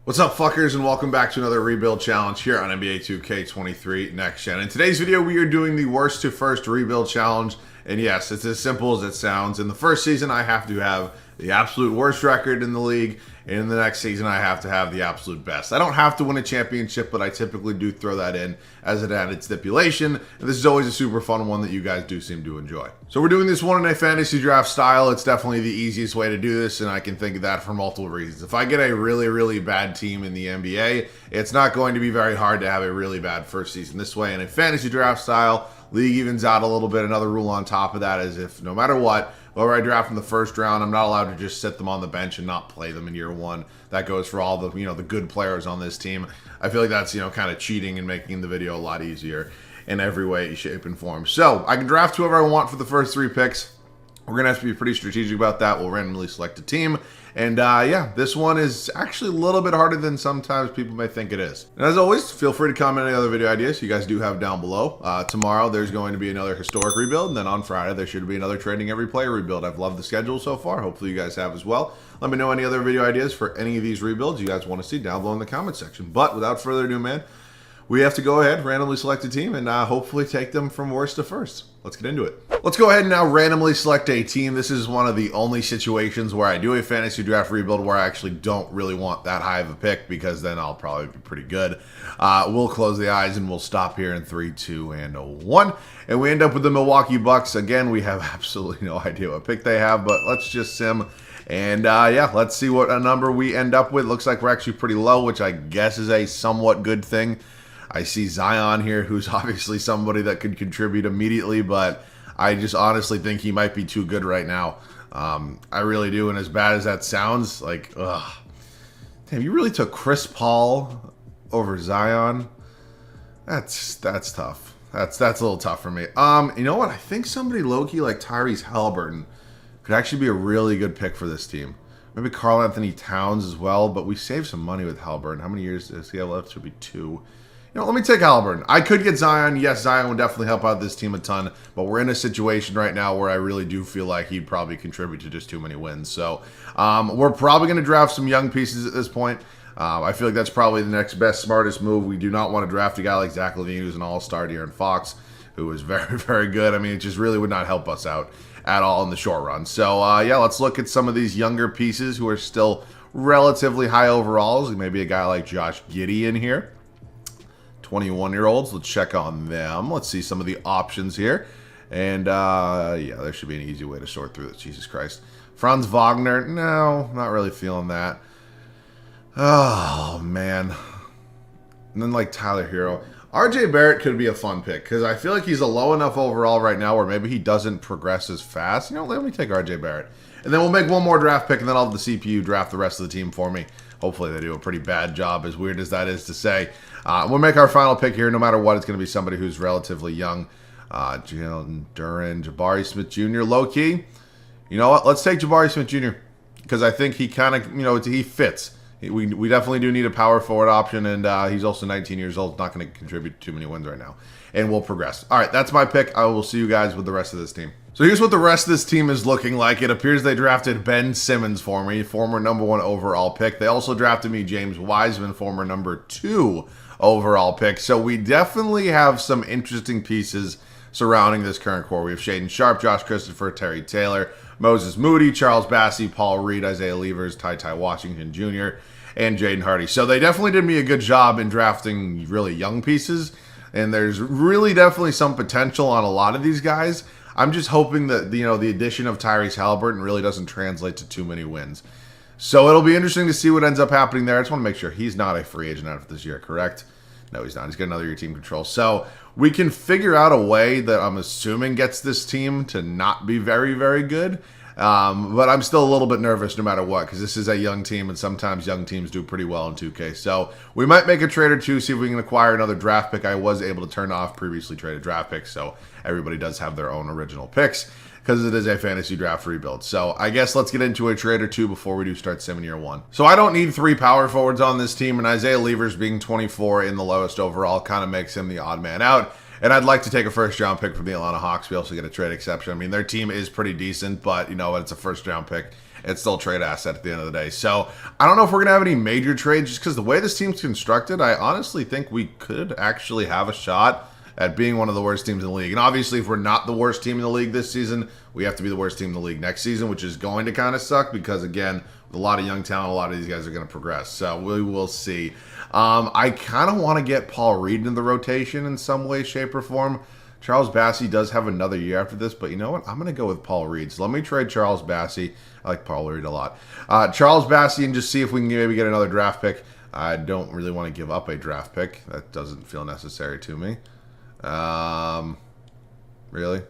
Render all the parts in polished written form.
What's up, fuckers, and welcome back to another rebuild challenge here on NBA 2K23 Next Gen. In today's video, we are doing the worst to first rebuild challenge, and yes, it's as simple as it sounds. In the first season, I have to have the absolute worst record in the league, and in the next season, I have to have the absolute best. I don't have to win a championship, but I typically do throw that in as an added stipulation, and this is always a super fun one that you guys do seem to enjoy. So we're doing this one in a fantasy draft style. It's definitely the easiest way to do this, and I can think of that for multiple reasons. If I get a really bad team in the NBA, it's not going to be very hard to have a really bad first season this way. In a fantasy draft style, league evens out a little bit. Another rule on top of that is if no matter what, whoever I draft in the first round, I'm not allowed to just sit them on the bench and not play them in year one. That goes for all the, the good players on this team. I feel like that's, kind of cheating and making the video a lot easier in every way, shape, and form. So I can draft whoever I want for the first 3 picks. We're going to have to be pretty strategic about that. We'll randomly select a team. And yeah, this one is actually a little bit harder than sometimes people may think it is. And as always, feel free to comment any other video ideas you guys do have down below. Tomorrow, there's going to be another historic rebuild. And then on Friday, there should be another trading every player rebuild. I've loved the schedule so far. Hopefully you guys have as well. Let me know any other video ideas for any of these rebuilds you guys want to see down below in the comment section. But without further ado, man, we have to go ahead, randomly select a team, and hopefully take them from worst to first. Let's get into it. Let's go ahead and now randomly select a team. This is one of the only situations where I do a fantasy draft rebuild where I actually don't really want that high of a pick, because then I'll probably be pretty good. We'll close the eyes and we'll stop here in 3, 2, and 1. And we end up with the Milwaukee Bucks. Again, we have absolutely no idea what pick they have, but let's just sim. And yeah, let's see what a number we end up with. Looks like we're actually pretty low, which I guess is a somewhat good thing. I see Zion here, who's obviously somebody that could contribute immediately, but I just honestly think he might be too good right now. I really do, and as bad as that sounds, like, ugh. Damn, you really took Chris Paul over Zion? That's tough. That's a little tough for me. You know what? I think somebody low-key like Tyrese Halliburton could actually be a really good pick for this team. Maybe Karl Anthony Towns as well, but we saved some money with Halliburton. How many years does he have left? Should be 2. Let me take Halliburton. I could get Zion. Yes, Zion would definitely help out this team a ton, but we're in a situation right now where I really do feel like he'd probably contribute to just too many wins. So we're probably going to draft some young pieces at this point. I feel like that's probably the next best, smartest move. We do not want to draft a guy like Zach LaVine, who's an all-star, De'Aaron Fox, who is very good. I mean, it just really would not help us out at all in the short run. So yeah, let's look at some of these younger pieces who are still relatively high overalls. Maybe a guy like Josh Giddey in here. 21-year-olds. Let's check on them. Let's see some of the options here. And yeah, there should be an easy way to sort through this. Jesus Christ. Franz Wagner. No, not really feeling that. Oh, man. And then like Tyler Hero. RJ Barrett could be a fun pick because I feel like he's a low enough overall right now where maybe he doesn't progress as fast. Let me take RJ Barrett. And then we'll make one more draft pick, and then I'll have the CPU draft the rest of the team for me. Hopefully they do a pretty bad job, as weird as that is to say. We'll make our final pick here. No matter what, it's going to be somebody who's relatively young. Jalen Duren, Jabari Smith Jr. Low-key. You know what? Let's take Jabari Smith Jr. because I think he kind of, he fits. We definitely do need a power forward option, and he's also 19 years old. Not going to contribute too many wins right now. And we'll progress. All right, that's my pick. I will see you guys with the rest of this team. So here's what the rest of this team is looking like. It appears they drafted Ben Simmons for me, former #1 overall pick. They also drafted me James Wiseman, former #2 overall pick. So we definitely have some interesting pieces surrounding this current core. We have Shaedon Sharpe, Josh Christopher, Terry Taylor, Moses Moody, Charles Bassey, Paul Reed, Isaiah Levers, Ty Washington Jr., and Jaden Hardy. So they definitely did me a good job in drafting really young pieces. And there's really definitely some potential on a lot of these guys. I'm just hoping that, the addition of Tyrese Halliburton really doesn't translate to too many wins. So it'll be interesting to see what ends up happening there. I just want to make sure he's not a free agent after this year, correct? No, he's not. He's got another year team control. So we can figure out a way that I'm assuming gets this team to not be very good. But I'm still a little bit nervous no matter what, because this is a young team, and sometimes young teams do pretty well in 2K. So we might make a trade or two, see if we can acquire another draft pick. I was able to turn off previously traded draft picks, so everybody does have their own original picks, because it is a fantasy draft rebuild. So I guess let's get into a trade or two before we do start simming year 1. So I don't need 3 power forwards on this team, and Isaiah Levers being 24 in the lowest overall kind of makes him the odd man out. And I'd like to take a first-round pick from the Atlanta Hawks. We also get a trade exception. I mean, their team is pretty decent, but, it's a first-round pick. it's still a trade asset at the end of the day. So I don't know if we're going to have any major trades just because the way this team's constructed, I honestly think we could actually have a shot at being one of the worst teams in the league. And obviously, if we're not the worst team in the league this season, we have to be the worst team in the league next season, which is going to kind of suck because, again, with a lot of young talent, a lot of these guys are going to progress. So we will see. I kind of want to get Paul Reed into the rotation in some way, shape, or form. Charles Bassey does have another year after this, but you know what? I'm going to go with Paul Reed. So let me trade Charles Bassey. I like Paul Reed a lot. Charles Bassey, and just see if we can maybe get another draft pick. I don't really want to give up a draft pick. That doesn't feel necessary to me. Really?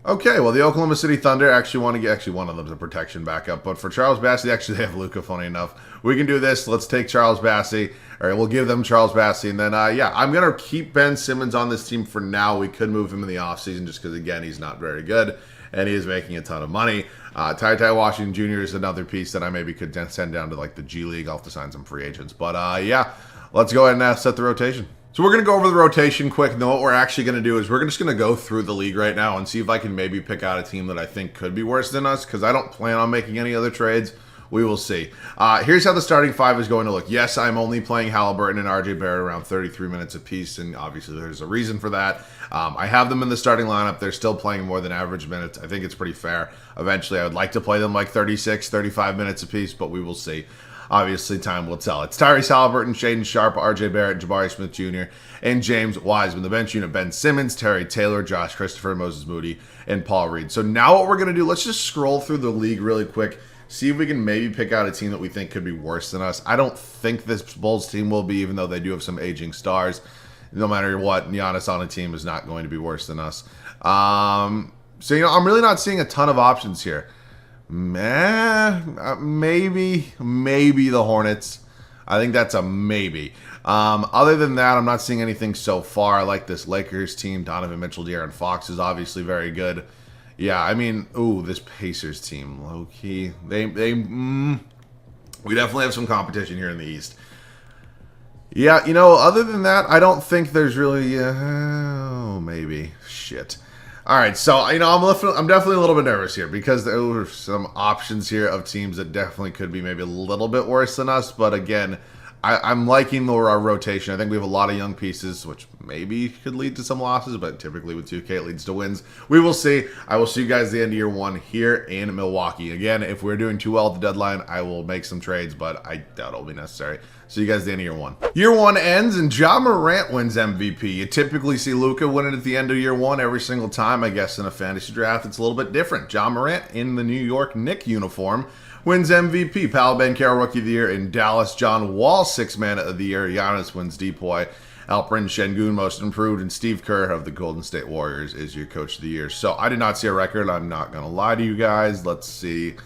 Okay, well, the Oklahoma City Thunder actually want to get, one of them's a protection backup, but for Charles Bassey, actually, they have Luka, funny enough. We can do this. Let's take Charles Bassey, or we'll give them Charles Bassey, and then, yeah, I'm going to keep Ben Simmons on this team for now. We could move him in the offseason just because, again, he's not very good, and he is making a ton of money. Ty Washington Jr. is another piece that I maybe could send down to, like, the G League. I'll have to sign some free agents, but, yeah, let's go ahead and set the rotation. So we're going to go over the rotation quick. And then what we're actually going to do is we're just going to go through the league right now and see if I can maybe pick out a team that I think could be worse than us, because I don't plan on making any other trades. We will see. Here's how the starting five is going to look. Yes, I'm only playing Halliburton and RJ Barrett around 33 minutes apiece, and obviously there's a reason for that. I have them in the starting lineup. They're still playing more than average minutes. I think it's pretty fair. Eventually, I would like to play them like 36, 35 minutes apiece, but we will see. Obviously, time will tell. It's Tyrese Halliburton, Shaedon Sharpe, RJ Barrett, Jabari Smith Jr., and James Wiseman. The bench unit, Ben Simmons, Terry Taylor, Josh Christopher, Moses Moody, and Paul Reed. So now what we're going to do, let's just scroll through the league really quick, see if we can maybe pick out a team that we think could be worse than us. I don't think this Bulls team will be, even though they do have some aging stars. No matter what, Giannis on a team is not going to be worse than us. So, you know, I'm really not seeing a ton of options here. Maybe the Hornets. I think that's a maybe. Other than that, I'm not seeing anything so far. I like this Lakers team. Donovan Mitchell, De'Aaron Fox is obviously very good. Yeah, I mean, this Pacers team, low key. We definitely have some competition here in the East. Yeah, you know, other than that, I don't think there's really. Maybe shit. All right, so, you know, I'm definitely a little bit nervous here because there are some options here of teams that definitely could be maybe a little bit worse than us. But again, I'm liking our rotation. I think we have a lot of young pieces, which maybe could lead to some losses, but typically with 2K it leads to wins. We will see. I will see you guys at the end of year one here in Milwaukee. Again, if we're doing too well at the deadline, I will make some trades, but I doubt it'll be necessary. See you guys at the end of year one. Year one ends and Ja Morant wins MVP. You typically see Luka win it at the end of year one every single time. I guess in a fantasy draft, it's a little bit different. Ja Morant in the New York Knicks uniform wins MVP. Paolo Banchero Rookie of the Year in Dallas. John Wall Sixth Man of the Year. Giannis wins Depoy. Alperen Şengün Most Improved, and Steve Kerr of the Golden State Warriors is your Coach of the Year. So I did not see a record. I'm not going to lie to you guys. Let's see.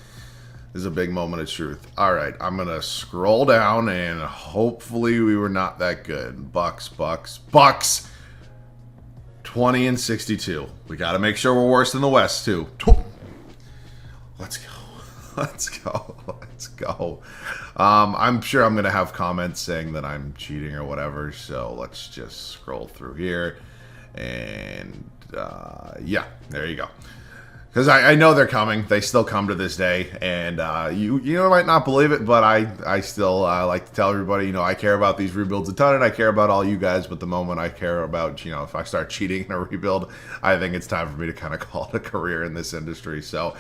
This is a big moment of truth. All right, I'm going to scroll down, and hopefully we were not that good. Bucks. 20 and 62. We got to make sure we're worse than the West, too. Let's go. I'm sure I'm going to have comments saying that I'm cheating or whatever, so let's just scroll through here. And, yeah, there you go. Because I know they're coming. They still come to this day. And you might not believe it, but I still like to tell everybody, you know, I care about these rebuilds a ton, and I care about all you guys. But the moment I care about, you know, if I start cheating in a rebuild, I think it's time for me to kind of call it a career in this industry. So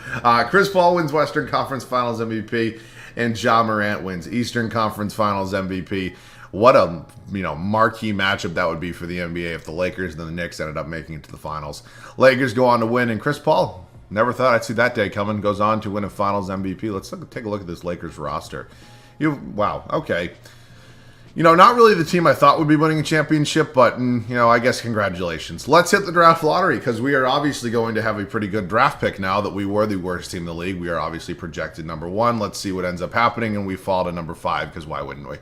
Chris Paul wins Western Conference Finals MVP, and Ja Morant wins Eastern Conference Finals MVP. What a, you know, marquee matchup that would be for the NBA if the Lakers and the Knicks ended up making it to the finals. Lakers go on to win, and Chris Paul, never thought I'd see that day coming, goes on to win a Finals MVP. Let's take a look at this Lakers roster. Wow, okay. You know, not really the team I thought would be winning a championship, but, you know, I guess congratulations. Let's hit the draft lottery, because we are obviously going to have a pretty good draft pick now that we were the worst team in the league. We are obviously projected number 1. Let's see what ends up happening, and we fall to number 5, because why wouldn't we?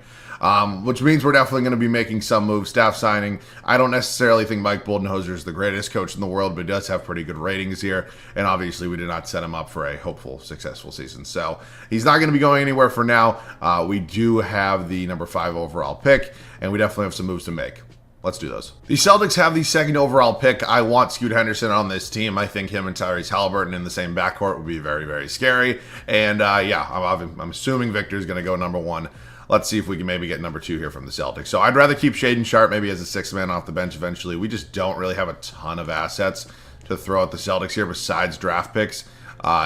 Which means we're definitely going to be making some moves, staff signing. I don't necessarily think Mike Budenholzer is the greatest coach in the world, but he does have pretty good ratings here. And obviously, we did not set him up for a hopeful, successful season. So he's not going to be going anywhere for now. We do have the number 5 overall pick, and we definitely have some moves to make. Let's do those. The Celtics have the second overall pick. I want Scoot Henderson on this team. I think him and Tyrese Halliburton in the same backcourt would be very, very scary. And yeah, I'm assuming Victor's going to go number 1. Let's see if we can maybe get number 2 here from the Celtics. So I'd rather keep Shaedon Sharpe maybe as a 6th man off the bench eventually. We just don't really have a ton of assets to throw at the Celtics here besides draft picks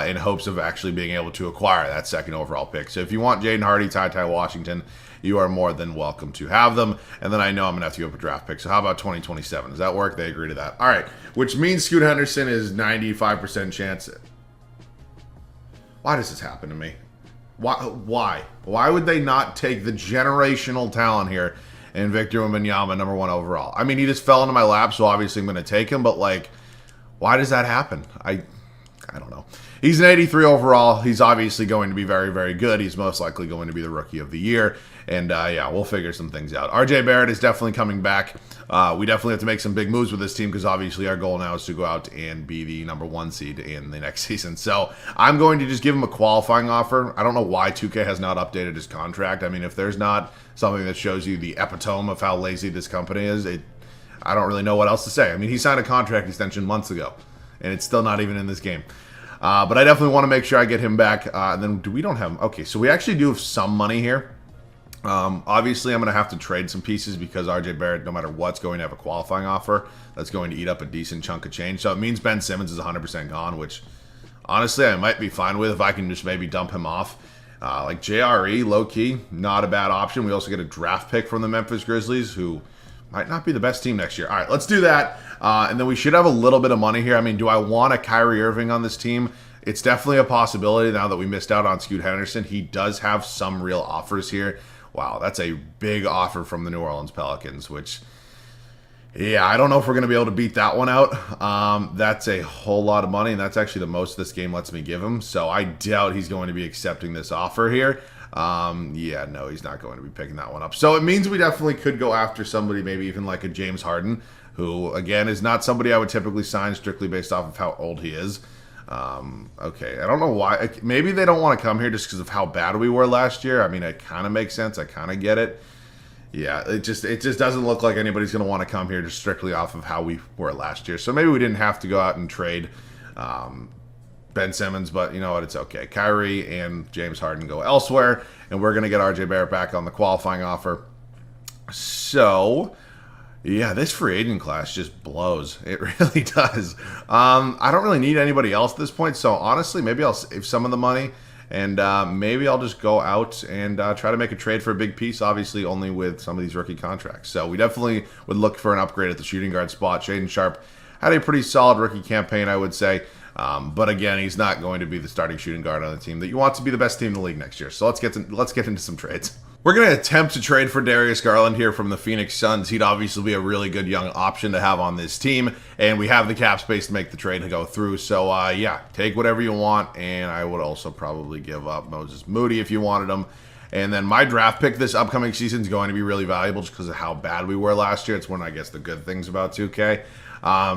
in hopes of actually being able to acquire that second overall pick. So if you want Jaden Hardy, Ty Washington, you are more than welcome to have them. And then I know I'm going to have to go up a draft pick. So how about 2027? Does that work? They agree to that. All right. Which means Scoot Henderson is 95% chance. Why does this happen to me? Why? Why would they not take the generational talent here and Victor Wembanyama number 1 overall? I mean, he just fell into my lap, so obviously I'm going to take him. But, like, why does that happen? I don't know. He's an 83 overall. He's obviously going to be very, very good. He's most likely going to be the Rookie of the Year. And, yeah, we'll figure some things out. RJ Barrett is definitely coming back. We definitely have to make some big moves with this team because obviously our goal now is to go out and be the number 1 seed in the next season. So I'm going to just give him a qualifying offer. I don't know why 2K has not updated his contract. I mean, if there's not something that shows you the epitome of how lazy this company is, I don't really know what else to say. I mean, he signed a contract extension months ago, and it's still not even in this game. But I definitely want to make sure I get him back. And then we don't have... Okay, so we actually do have some money here. Obviously, I'm going to have to trade some pieces because RJ Barrett, no matter what's going to have a qualifying offer that's going to eat up a decent chunk of change. So it means Ben Simmons is 100% gone, which honestly I might be fine with if I can just maybe dump him off. Like JRE, low-key, not a bad option. We also get a draft pick from the Memphis Grizzlies, who might not be the best team next year. All right, let's do that. And then we should have a little bit of money here. I mean, do I want a Kyrie Irving on this team? It's definitely a possibility now that we missed out on Scoot Henderson. He does have some real offers here. Wow, that's a big offer from the New Orleans Pelicans, which, yeah, I don't know if we're going to be able to beat that one out. That's a whole lot of money, and that's actually the most this game lets me give him. So I doubt he's going to be accepting this offer here. Yeah, no, he's not going to be picking that one up. So it means we definitely could go after somebody, maybe even like a James Harden, who, again, is not somebody I would typically sign strictly based off of how old he is. Okay, I don't know why. Maybe they don't want to come here just because of how bad we were last year. I mean, it kind of makes sense. I kind of get it. Yeah, it just doesn't look like anybody's going to want to come here just strictly off of how we were last year. So maybe we didn't have to go out and trade Ben Simmons, but you know what? It's okay. Kyrie and James Harden go elsewhere, and we're going to get RJ Barrett back on the qualifying offer. So... yeah, this free agent class just blows. It really does. I don't really need anybody else at this point, so honestly, maybe I'll save some of the money, and maybe I'll just go out and try to make a trade for a big piece, obviously only with some of these rookie contracts. So we definitely would look for an upgrade at the shooting guard spot. Shaedon Sharpe had a pretty solid rookie campaign, I would say. But again, he's not going to be the starting shooting guard on the team that you want to be the best team in the league next year. So let's get into some trades. We're going to attempt to trade for Darius Garland here from the Phoenix Suns. He'd obviously be a really good young option to have on this team, and we have the cap space to make the trade to go through. So, yeah, take whatever you want, and I would also probably give up Moses Moody if you wanted him. And then my draft pick this upcoming season is going to be really valuable just because of how bad we were last year. It's one of, I guess, the good things about 2K.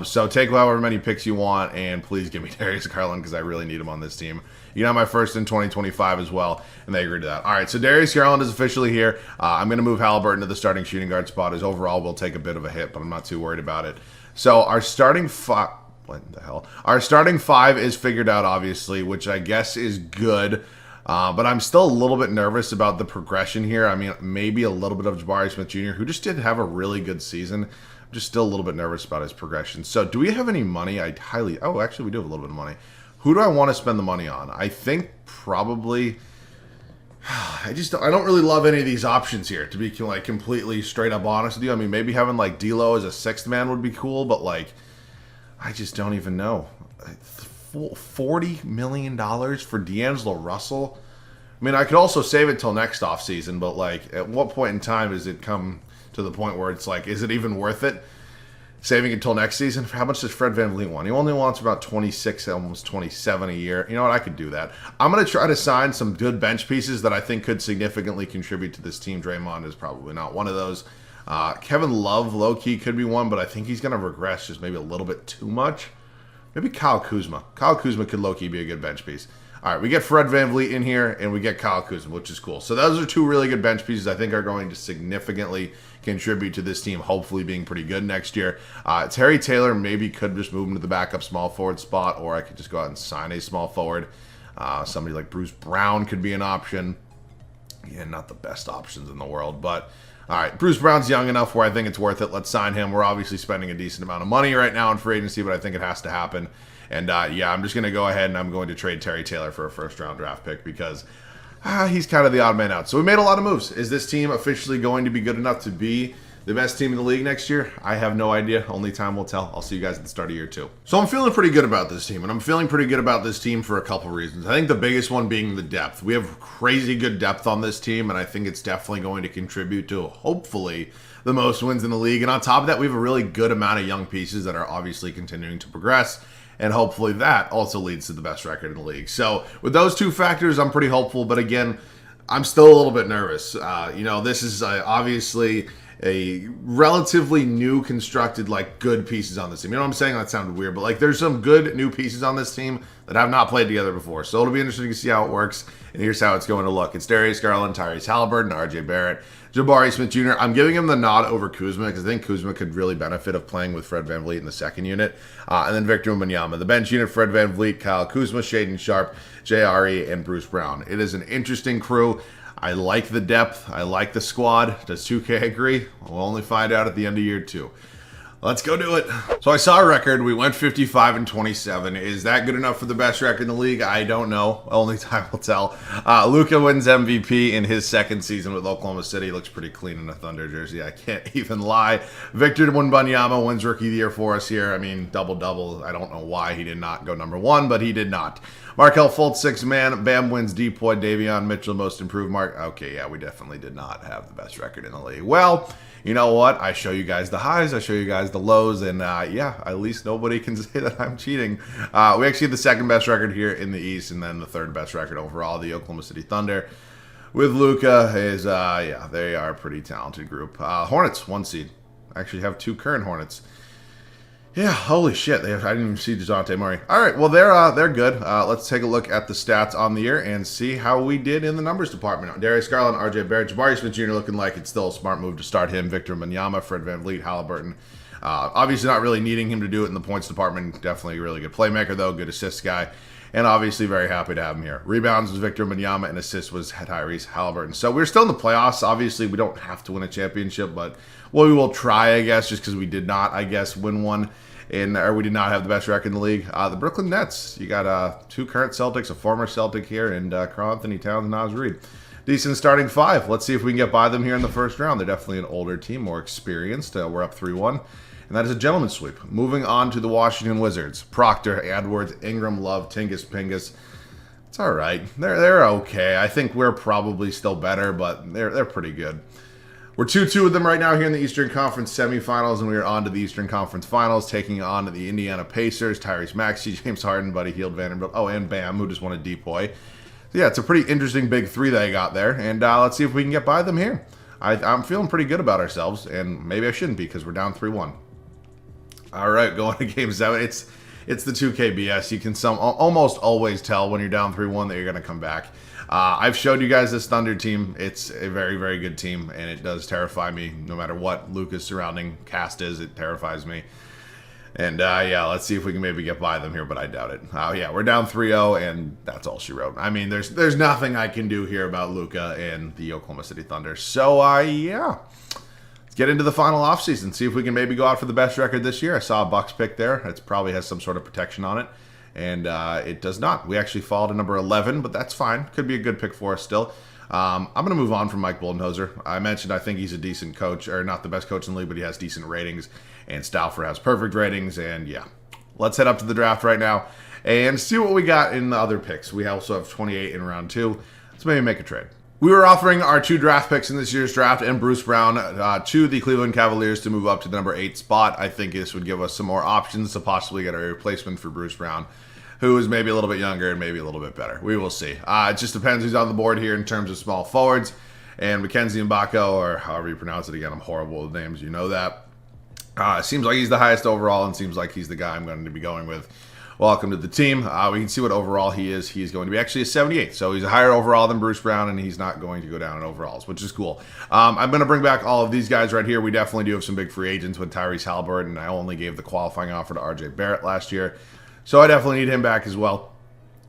So take however many picks you want, and please give me Darius Garland because I really need him on this team. You know, my first in 2025 as well, and they agreed to that. All right, so Darius Garland is officially here. I'm going to move Halliburton to the starting shooting guard spot. His overall will take a bit of a hit, but I'm not too worried about it. So our starting five... what the hell? Our starting five is figured out, obviously, which I guess is good. But I'm still a little bit nervous about the progression here. I mean, maybe a little bit of Jabari Smith Jr., who just did have a really good season. I'm just still a little bit nervous about his progression. So do we have any money? Oh, actually, we do have a little bit of money. Who do I want to spend the money on? I think probably... I don't really love any of these options here, to be like completely straight up honest with you. I mean, maybe having like D'Lo as a sixth man would be cool, but like, I just don't even know. $40 million for D'Angelo Russell? I mean, I could also save it till next offseason, but like, at what point in time does it come to the point where it's like, is it even worth it? Saving until next season? How much does Fred VanVleet want? He only wants about 26, almost 27 a year. You know what? I could do that. I'm going to try to sign some good bench pieces that I think could significantly contribute to this team. Draymond is probably not one of those. Kevin Love, low-key, could be one, but I think he's going to regress just maybe a little bit too much. Maybe Kyle Kuzma. Kyle Kuzma could low-key be a good bench piece. All right, we get Fred VanVleet in here, and we get Kyle Kuzma, which is cool. So those are two really good bench pieces I think are going to significantly contribute to this team, hopefully being pretty good next year. Terry Taylor maybe could just move him to the backup small forward spot, or I could just go out and sign a small forward. Somebody like Bruce Brown could be an option. Yeah, not the best options in the world, but all right, Bruce Brown's young enough where I think it's worth it. Let's sign him. We're obviously spending a decent amount of money right now in free agency, but I think it has to happen. And yeah, I'm just going to go ahead and I'm going to trade Terry Taylor for a first-round draft pick because he's kind of the odd man out. So we made a lot of moves. Is this team officially going to be good enough to be the best team in the league next year? I have no idea. Only time will tell. I'll see you guys at the start of year 2. So I'm feeling pretty good about this team, and I'm feeling pretty good about this team for a couple reasons. I think the biggest one being the depth. We have crazy good depth on this team, and I think it's definitely going to contribute to, hopefully, the most wins in the league. And on top of that, we have a really good amount of young pieces that are obviously continuing to progress. And hopefully that also leads to the best record in the league. So with those two factors, I'm pretty hopeful. But again, I'm still a little bit nervous. This is obviously a relatively new constructed, like, good pieces on this team. You know what I'm saying? That sounded weird. But, like, there's some good new pieces on this team that have not played together before. So it'll be interesting to see how it works. And here's how it's going to look. It's Darius Garland, Tyrese Halliburton, RJ Barrett, Jabari Smith Jr. I'm giving him the nod over Kuzma because I think Kuzma could really benefit of playing with Fred VanVleet in the second unit. And then Victor Wembanyama. The bench unit, Fred VanVleet, Kyle Kuzma, Shaedon Sharpe, JRE, and Bruce Brown. It is an interesting crew. I like the depth. I like the squad. Does 2K agree? We'll only find out at the end of year 2. Let's go do it. So I saw a record. We went 55-27. Is that good enough for the best record in the league? I don't know. Only time will tell. Luka wins MVP in his second season with Oklahoma City. Looks pretty clean in a Thunder jersey. I can't even lie. Victor Wembanyama wins Rookie of the Year for us here. I mean, double-double. I don't know why he did not go number 1, but he did not. Markelle Fultz, 6-man. Bam wins Depoy. Davion Mitchell, most improved. Okay, yeah, we definitely did not have the best record in the league. Well, you know what? I show you guys the highs. I show you guys the lows. And yeah, at least nobody can say that I'm cheating. We actually have the second best record here in the East, and then the third best record overall, the Oklahoma City Thunder. With Luka is, yeah, they are a pretty talented group. Hornets, 1 seed. Actually have 2 current Hornets. Yeah, holy shit. I didn't even see DeJounte Murray. All right, well, they're good. Let's take a look at the stats on the year and see how we did in the numbers department. Darius Garland, RJ Barrett, Jabari Smith Jr. looking like it's still a smart move to start him. Victor Wembanyama, Fred VanVleet, Halliburton. Obviously not really needing him to do it in the points department. Definitely a really good playmaker, though. Good assist guy. And obviously very happy to have him here. Rebounds was Victor Wembanyama, and assists was Tyrese Halliburton. So we're still in the playoffs. Obviously, we don't have to win a championship, but we will try, I guess, just because we did not, I guess, win one. Or we did not have the best record in the league. The Brooklyn Nets. You got 2 current Celtics, a former Celtic here, and Karl-Anthony Towns and Naz Reid. Decent starting 5. Let's see if we can get by them here in the first round. They're definitely an older team, more experienced. We're up 3-1. And that is a gentleman's sweep. Moving on to the Washington Wizards. Proctor, Edwards, Ingram, Love, Tingus, Pingus. It's all right. They're okay. I think we're probably still better, but they're pretty good. We're 2-2 with them right now here in the Eastern Conference semifinals, and we are on to the Eastern Conference Finals, taking on the Indiana Pacers, Tyrese Maxey, James Harden, Buddy Hield, Vanderbilt, and Bam, who just won a Depoy. So yeah, it's a pretty interesting big 3 that I got there, and let's see if we can get by them here. I'm feeling pretty good about ourselves, and maybe I shouldn't be because we're down 3-1. All right, going to Game 7. It's the 2K BS. You can almost always tell when you're down 3-1 that you're going to come back. I've showed you guys this Thunder team. It's a very, very good team, and it does terrify me. No matter what Luka's surrounding cast is, it terrifies me. And, yeah, let's see if we can maybe get by them here, but I doubt it. Yeah, we're down 3-0, and that's all she wrote. I mean, there's nothing I can do here about Luka and the Oklahoma City Thunder. So, yeah. Let's get into the final offseason, see if we can maybe go out for the best record this year. I saw a Bucks pick there. It probably has some sort of protection on it. And it does not. We actually fall to number 11, but that's fine. Could be a good pick for us still. I'm going to move on from Mike Budenholzer. I mentioned I think he's a decent coach, or not the best coach in the league, but he has decent ratings. And Stauffer has perfect ratings. And yeah, let's head up to the draft right now and see what we got in the other picks. We also have 28 in round 2. Let's maybe make a trade. We were offering our 2 draft picks in this year's draft and Bruce Brown to the Cleveland Cavaliers to move up to the number 8 spot. I think this would give us some more options to possibly get a replacement for Bruce Brown, who is maybe a little bit younger and maybe a little bit better. We will see. It just depends who's on the board here in terms of small forwards. And Mackenzie Mbako, or however you pronounce it again, I'm horrible with names, you know that. Seems like he's the highest overall and seems like he's the guy I'm going to be going with. welcome to the team. We can see what overall he is. He's going to be actually a 78, so he's a higher overall than Bruce Brown, and he's not going to go down in overalls, which is cool. I'm going to bring back all of these guys right here. We definitely do have some big free agents with Tyrese Halliburton. I only gave the qualifying offer to RJ Barrett last year, so I definitely need him back as well.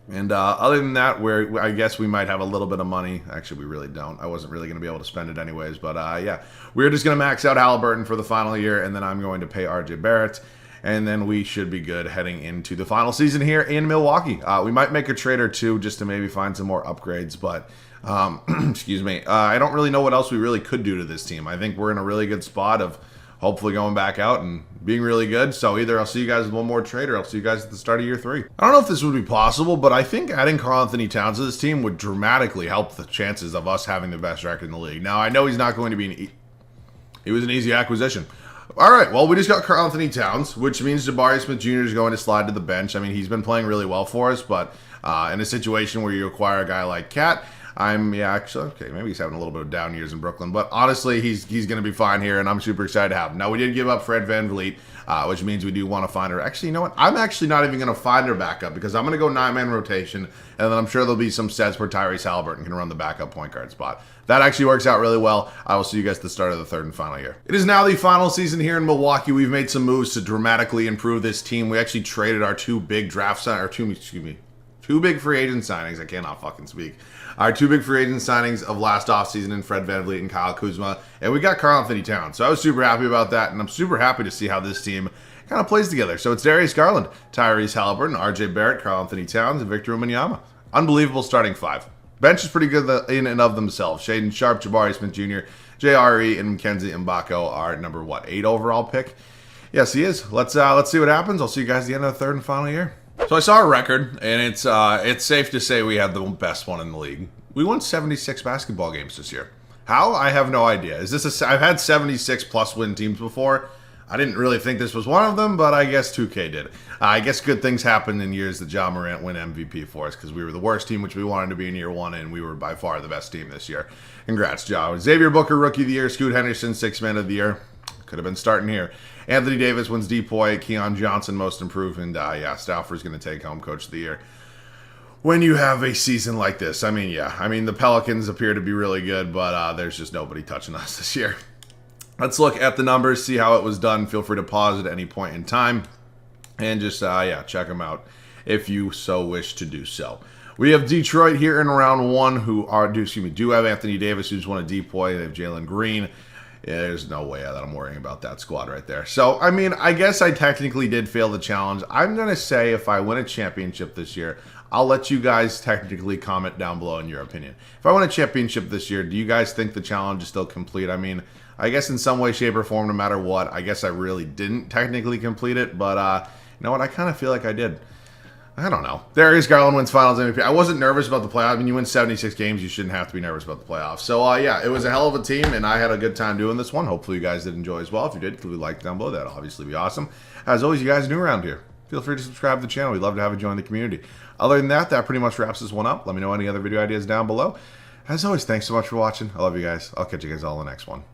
And other than that, I guess we might have a little bit of money. Actually, we really don't. I wasn't really going to be able to spend it anyways. But yeah, we're just going to max out Halliburton for the final year, and then I'm going to pay RJ Barrett. And then we should be good heading into the final season here in Milwaukee. We might make a trade or two just to maybe find some more upgrades. But, excuse me, I don't really know what else we really could do to this team. I think we're in a really good spot of hopefully going back out and being really good. So either I'll see you guys with one more trade or I'll see you guys at the start of year 3. I don't know if this would be possible, but I think adding Karl-Anthony Towns to this team would dramatically help the chances of us having the best record in the league. Now, I know he's not going to be he was an easy acquisition. All right, well, we just got Karl-Anthony Towns, which means Jabari Smith Jr. is going to slide to the bench. I mean, he's been playing really well for us, but in a situation where you acquire a guy like Cat, actually, okay, maybe he's having a little bit of down years in Brooklyn, but honestly, he's going to be fine here, and I'm super excited to have him. Now, we did give up Fred VanVleet, which means we do want to find her. Actually, you know what? I'm actually not even going to find her backup because I'm going to go 9-man rotation, and then I'm sure there'll be some sets where Tyrese Halliburton can run the backup point guard spot. That actually works out really well. I will see you guys at the start of the 3rd and final year. It is now the final season here in Milwaukee. We've made some moves to dramatically improve this team. We actually traded our 2 big two big free agent signings. I cannot fucking speak. Our 2 big free agent signings of last offseason in Fred VanVleet and Kyle Kuzma. And we got Karl-Anthony Towns. So I was super happy about that. And I'm super happy to see how this team kind of plays together. So it's Darius Garland, Tyrese Halliburton, RJ Barrett, Karl-Anthony Towns, and Victor Wembanyama. Unbelievable starting 5. Bench is pretty good in and of themselves. Shaedon Sharpe, Jabari Smith Jr., JRE, and Mackenzie Mbako are number, 8 overall pick? Yes, he is. Let's see what happens. I'll see you guys at the end of the 3rd and final year. So I saw a record, and it's safe to say we had the best one in the league. We won 76 basketball games this year. How? I have no idea. I've had 76 plus win teams before. I didn't really think this was one of them, but I guess 2K did. I guess good things happen in years that Ja Morant win MVP for us because we were the worst team, which we wanted to be in year 1, and we were by far the best team this year. Congrats, Ja. Xavier Booker, Rookie of the Year. Scoot Henderson, 6th Man of the Year. Could have been starting here. Anthony Davis wins DPOY. Keon Johnson, Most Improved. And Stauffer's going to take home Coach of the Year. When you have a season like this, I mean, the Pelicans appear to be really good, but there's just nobody touching us this year. Let's look at the numbers, see how it was done. Feel free to pause at any point in time and just, check them out if you so wish to do so. We have Detroit here in round 1 who do have Anthony Davis, who's won a DPOY. They have Jalen Green. Yeah, there's no way that I'm worrying about that squad right there. So, I mean, I guess I technically did fail the challenge. I'm going to say if I win a championship this year, I'll let you guys technically comment down below in your opinion. If I win a championship this year, do you guys think the challenge is still complete? I mean, I guess in some way, shape, or form, no matter what, I guess I really didn't technically complete it. But, you know what? I kind of feel like I did. I don't know. Darius Garland wins Finals MVP. I wasn't nervous about the playoffs. I mean, you win 76 games, you shouldn't have to be nervous about the playoffs. So, it was a hell of a team, and I had a good time doing this one. Hopefully, you guys did enjoy as well. If you did, leave a like down below. That'll obviously be awesome. As always, you guys are new around here. Feel free to subscribe to the channel. We'd love to have you join the community. Other than that, that pretty much wraps this one up. Let me know any other video ideas down below. As always, thanks so much for watching. I love you guys. I'll catch you guys all in the next one.